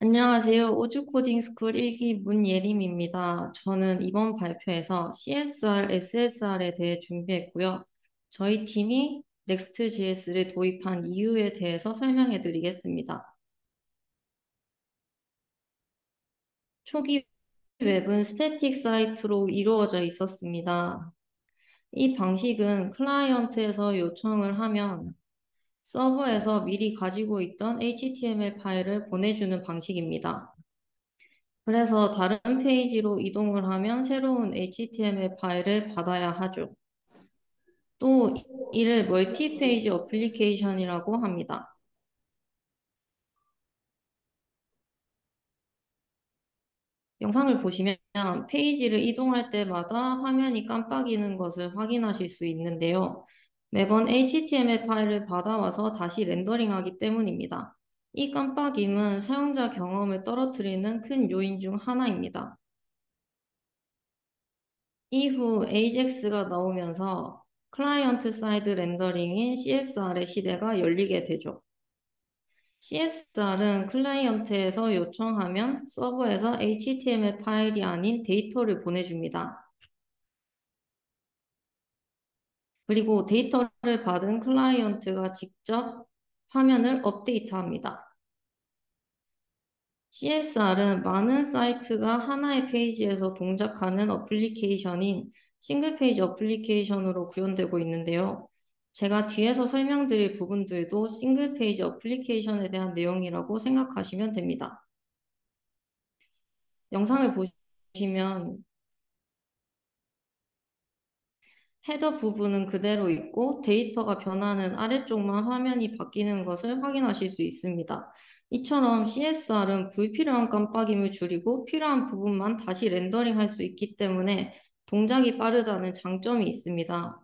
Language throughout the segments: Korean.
안녕하세요. 우주 코딩 스쿨 1기 문예림입니다. 저는 이번 발표에서 CSR, SSR에 대해 준비했고요. 저희 팀이 Next.js를 도입한 이유에 대해서 설명해 드리겠습니다. 초기 웹은 스태틱 사이트로 이루어져 있었습니다. 이 방식은 클라이언트에서 요청을 하면 서버에서 미리 가지고 있던 HTML 파일을 보내주는 방식입니다. 그래서 다른 페이지로 이동을 하면 새로운 HTML 파일을 받아야 하죠. 또 이를 멀티페이지 어플리케이션이라고 합니다. 영상을 보시면 페이지를 이동할 때마다 화면이 깜빡이는 것을 확인하실 수 있는데요. 매번 HTML 파일을 받아와서 다시 렌더링하기 때문입니다. 이 깜빡임은 사용자 경험을 떨어뜨리는 큰 요인 중 하나입니다. 이후 AJAX가 나오면서 클라이언트 사이드 렌더링인 CSR의 시대가 열리게 되죠. CSR은 클라이언트에서 요청하면 서버에서 HTML 파일이 아닌 데이터를 보내줍니다. 그리고 데이터를 받은 클라이언트가 직접 화면을 업데이트합니다. CSR은 많은 사이트가 하나의 페이지에서 동작하는 어플리케이션인 싱글 페이지 어플리케이션으로 구현되고 있는데요. 제가 뒤에서 설명드릴 부분들도 싱글 페이지 어플리케이션에 대한 내용이라고 생각하시면 됩니다. 영상을 보시면 헤더 부분은 그대로 있고 데이터가 변하는 아래쪽만 화면이 바뀌는 것을 확인하실 수 있습니다. 이처럼 CSR은 불필요한 깜빡임을 줄이고 필요한 부분만 다시 렌더링할 수 있기 때문에 동작이 빠르다는 장점이 있습니다.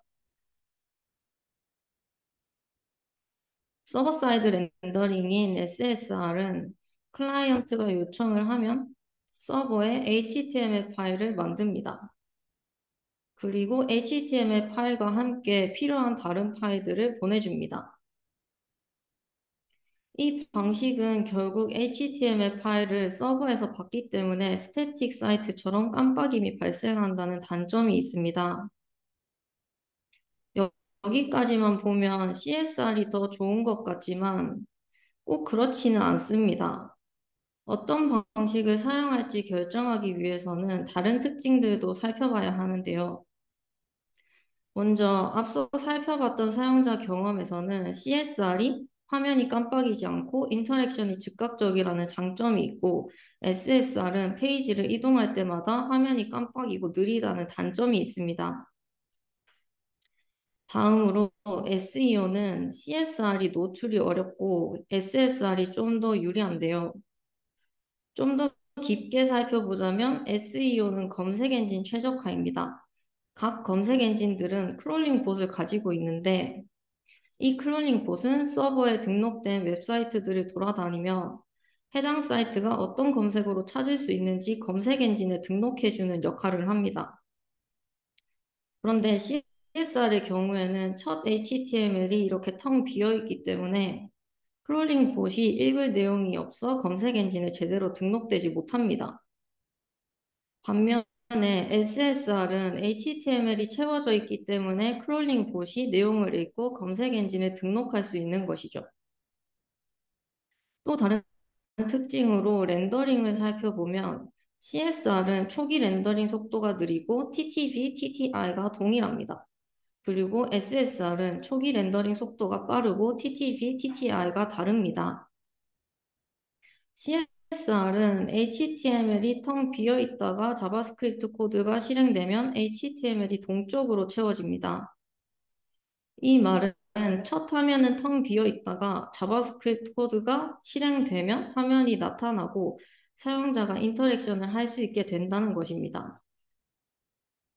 서버 사이드 렌더링인 SSR은 클라이언트가 요청을 하면 서버에 HTML 파일을 만듭니다. 그리고 HTML 파일과 함께 필요한 다른 파일들을 보내줍니다. 이 방식은 결국 HTML 파일을 서버에서 받기 때문에 스태틱 사이트처럼 깜빡임이 발생한다는 단점이 있습니다. 여기까지만 보면 CSR이 더 좋은 것 같지만 꼭 그렇지는 않습니다. 어떤 방식을 사용할지 결정하기 위해서는 다른 특징들도 살펴봐야 하는데요. 먼저 앞서 살펴봤던 사용자 경험에서는 CSR이 화면이 깜빡이지 않고 인터랙션이 즉각적이라는 장점이 있고 SSR은 페이지를 이동할 때마다 화면이 깜빡이고 느리다는 단점이 있습니다. 다음으로 SEO는 CSR이 노출이 어렵고 SSR이 좀 더 유리한데요. 좀 더 깊게 살펴보자면 SEO는 검색 엔진 최적화입니다. 각 검색 엔진들은 크롤링 봇을 가지고 있는데 이 클로닝 봇은 서버에 등록된 웹사이트들을 돌아다니며 해당 사이트가 어떤 검색어로 찾을 수 있는지 검색 엔진에 등록해주는 역할을 합니다. 그런데 CSR의 경우에는 첫 HTML이 이렇게 텅 비어 있기 때문에 크롤링 봇이 읽을 내용이 없어 검색 엔진에 제대로 등록되지 못합니다. 반면에 SSR은 HTML이 채워져 있기 때문에 크롤링 봇이 내용을 읽고 검색 엔진에 등록할 수 있는 것이죠. 또 다른 특징으로 렌더링을 살펴보면 CSR은 초기 렌더링 속도가 느리고 TTV, TTI가 동일합니다. 그리고 SSR은 초기 렌더링 속도가 빠르고 TTV, TTI가 다릅니다. CSR은 HTML이 텅 비어 있다가 자바스크립트 코드가 실행되면 HTML이 동적으로 채워집니다. 이 말은 첫 화면은 텅 비어 있다가 자바스크립트 코드가 실행되면 화면이 나타나고 사용자가 인터랙션을 할 수 있게 된다는 것입니다.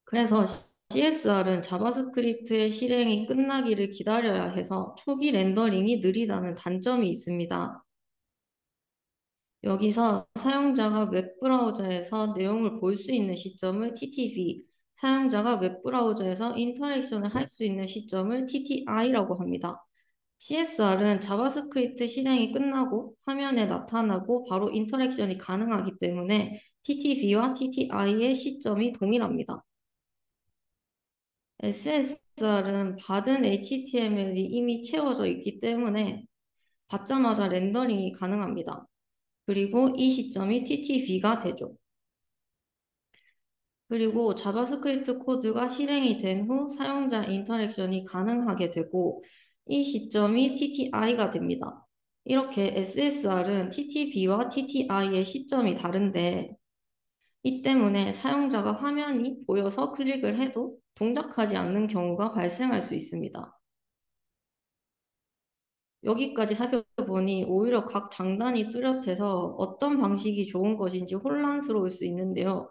그래서 CSR은 자바스크립트의 실행이 끝나기를 기다려야 해서 초기 렌더링이 느리다는 단점이 있습니다. 여기서 사용자가 웹브라우저에서 내용을 볼 수 있는 시점을 TTV, 사용자가 웹브라우저에서 인터랙션을 할 수 있는 시점을 TTI라고 합니다. CSR은 자바스크립트 실행이 끝나고 화면에 나타나고 바로 인터랙션이 가능하기 때문에 TTV와 TTI의 시점이 동일합니다. SSR은 받은 HTML이 이미 채워져 있기 때문에 받자마자 렌더링이 가능합니다. 그리고 이 시점이 TTV가 되죠. 그리고 자바스크립트 코드가 실행이 된 후 사용자 인터랙션이 가능하게 되고 이 시점이 TTI가 됩니다. 이렇게 SSR은 TTV와 TTI의 시점이 다른데 이 때문에 사용자가 화면이 보여서 클릭을 해도 동작하지 않는 경우가 발생할 수 있습니다. 여기까지 살펴보니 오히려 각 장단이 뚜렷해서 어떤 방식이 좋은 것인지 혼란스러울 수 있는데요.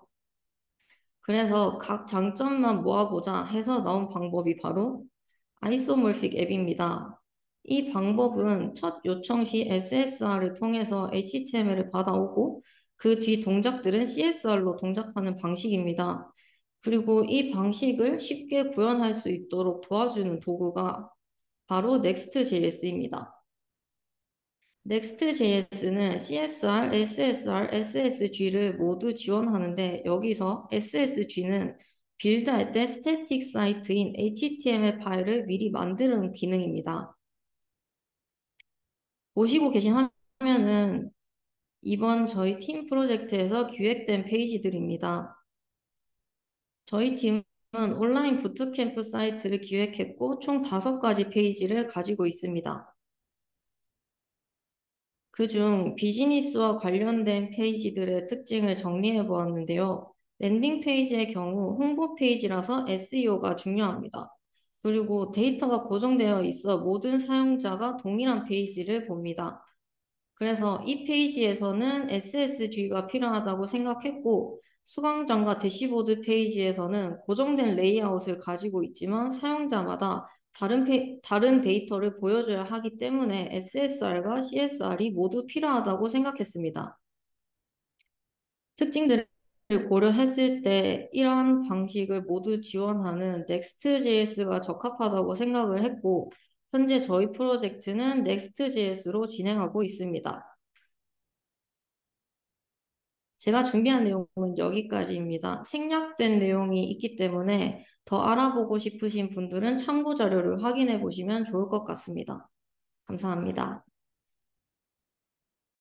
그래서 각 장점만 모아보자 해서 나온 방법이 바로 아이소몰픽 앱입니다. 이 방법은 첫 요청 시 SSR을 통해서 HTML을 받아오고 그 뒤 동작들은 CSR로 동작하는 방식입니다. 그리고 이 방식을 쉽게 구현할 수 있도록 도와주는 도구가 바로 Next.js입니다. Next.js는 CSR, SSR, SSG를 모두 지원하는데 여기서 SSG는 빌드할 때 스태틱 사이트인 HTML 파일을 미리 만드는 기능입니다. 보시고 계신 화면은 이번 저희 팀 프로젝트에서 기획된 페이지들입니다. 저희 팀은 온라인 부트캠프 사이트를 기획했고 총 5가지 페이지를 가지고 있습니다. 그중 비즈니스와 관련된 페이지들의 특징을 정리해 보았는데요. 랜딩 페이지의 경우 홍보 페이지라서 SEO가 중요합니다. 그리고 데이터가 고정되어 있어 모든 사용자가 동일한 페이지를 봅니다. 그래서 이 페이지에서는 SSG가 필요하다고 생각했고, 수강장과 대시보드 페이지에서는 고정된 레이아웃을 가지고 있지만 사용자마다 다른 데이터를 보여줘야 하기 때문에 SSR과 CSR이 모두 필요하다고 생각했습니다. 특징들을 고려했을 때 이러한 방식을 모두 지원하는 Next.js가 적합하다고 생각을 했고, 현재 저희 프로젝트는 Next.js로 진행하고 있습니다. 제가 준비한 내용은 여기까지입니다. 생략된 내용이 있기 때문에 더 알아보고 싶으신 분들은 참고 자료를 확인해 보시면 좋을 것 같습니다. 감사합니다.